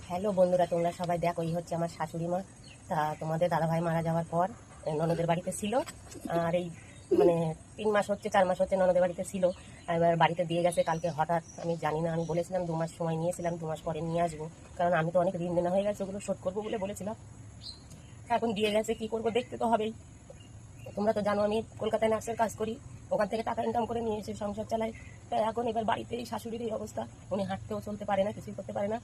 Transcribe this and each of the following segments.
Hello বন্ধুরা, তোমরা সবাই দেখো, এই হচ্ছে আমার শাশুড়ি মা। তা তোমাদের দাদাভাই মারা যাওয়ার পর ননদের বাড়িতে ছিল। আর এই মানে 3 মাস হচ্ছে 4 মাস হচ্ছে ননদের বাড়িতে ছিল। এবার বাড়িতে দিয়ে গেছে কালকে হঠাৎ। আমি জানি না, আমি বলেছিলাম 2 মাস সময় নিয়েছিলাম, 2 মাস পরে নিয়ে আসবো, কারণ আমি তো অনেক ঋণ দেনা হয়ে গেছে, ওগুলো শোধ করবো বলে বলেছিলাম। এখন দিয়ে গেছে, কি করবো, দেখতে তো হবেই। তোমরা তো জানো আমি কলকাতায় নার্সের কাজ করি, ওখান থেকে টাকা ইনকাম করে নিয়ে এসে সংসার চালাই। তাই এখন এবার বাড়িতে এই শাশুড়ির এই অবস্থা, উনি হাঁটতেও চলতে পারে না, কিছুই করতে পারে না,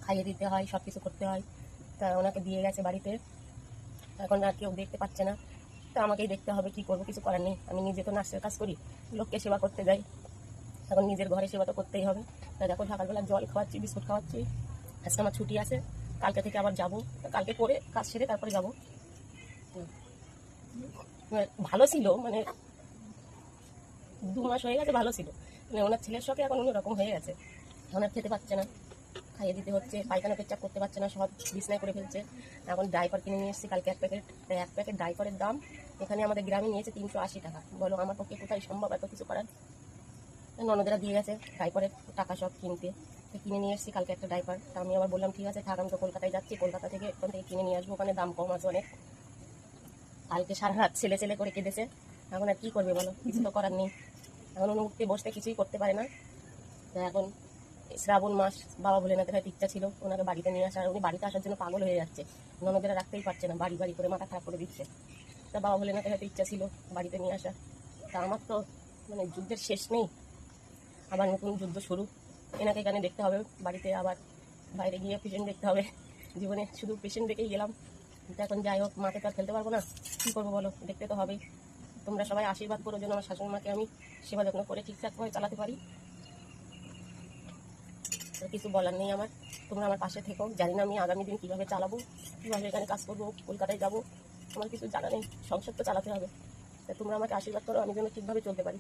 খাইয়ে দিতে হয়, সব কিছু করতে হয়। তা ওনাকে দিয়ে গেছে বাড়িতে, এখন আর কেউ দেখতে পাচ্ছে না। তা আমাকেই দেখতে হবে, কি করবো, কিছু করার নেই। আমি নিজে তো নার্সের কাজ করি, লোককে সেবা করতে যাই, এখন নিজের ঘরে সেবা তো করতেই হবে। তা দেখো, সকালবেলা জল খাওয়াচ্ছি, বিস্কুট খাওয়াচ্ছি। আজকে আমার ছুটি আছে, কালকে থেকে আবার যাবো। কালকে করে কাজ সেরে তারপরে যাবো। ভালো ছিল, মানে 2 মাস হয়ে গেছে ভালো ছিল, মানে ওনার ছেলের শখে এখন অন্যরকম হয়ে গেছে। এখন আর খেতে পাচ্ছে না, খাইয়ে দিতে হচ্ছে, পায়খানা পেচ্ছাপ করতে পারছে না, সব বিছনায় করে ফেলছে। এখন ডাইপার কিনে নিয়ে এসেছি কালকে 1 প্যাকেট। 1 প্যাকেট ডাইপারের দাম এখানে আমাদের গ্রামে নিয়েছে 380 টাকা। বলো আমার পক্ষে কোথায় সম্ভব এত কিছু করার। ননদেরা দিয়ে গেছে ডাইপারের টাকা সব কিনতে, কিনে নিয়ে এসেছি কালকে একটা ডাইপার। তা আমি আবার বললাম ঠিক আছে থাক, আমি তো কলকাতায় যাচ্ছি, কলকাতা থেকে ওখান থেকে কিনে নিয়ে আসবো, ওখানে দাম কম আছে অনেক। কালকে সারা রাত ছেলে ছেলে করে কেঁদেছে। এখন আর কি করবে বলো, কিছু তো করার নেই। এখন উনি উঠতে বসতে কিছুই করতে পারে না। তা এখন শ্রাবণ মাস, বাবা ভোলেনাথের হয়তো ইচ্ছা ছিল ওনাকে বাড়িতে নিয়ে আসার, উনি বাড়িতে আসার জন্য পাগল হয়ে যাচ্ছে, ননদেরা রাখতেই পারছে না, বাড়ি বাড়ি করে মাথা খারাপ করে দিচ্ছে। তা বাবা ভোলেনাথের হয়তো ইচ্ছা ছিল বাড়িতে নিয়ে আসা। তা আমার তো মানে যুদ্ধের শেষ নেই, আবার নতুন যুদ্ধ শুরু। এনাকে এখানে দেখতে হবে, বাড়িতে আবার বাইরে গিয়ে পেশেন্ট দেখতে হবে। জীবনে শুধু পেশেন্ট দেখেই গেলাম। কিন্তু এখন যাই হোক, মাকে তো আর ফেলতে পারবো না, কী করবো বলো, দেখতে তো হবেই। তোমরা সবাই আশীর্বাদ করো যেন আমার শাশুড়ি মাকে আমি সেবা যত্ন করে ঠিকঠাকভাবে চালাতে পারি। কিছু বলার নেই আমার, তোমরা আমার পাশে থেকো। জানি না আমি আগামী দিন কীভাবে চালাবো, কীভাবে এখানে কাজ করবো, কলকাতায় যাবো, আমার কিছু জানা নেই, সংসার তো চালাতে হবে। তা তোমরা আমাকে আশীর্বাদ করো, আমি যেন ঠিকভাবে চলতে পারি।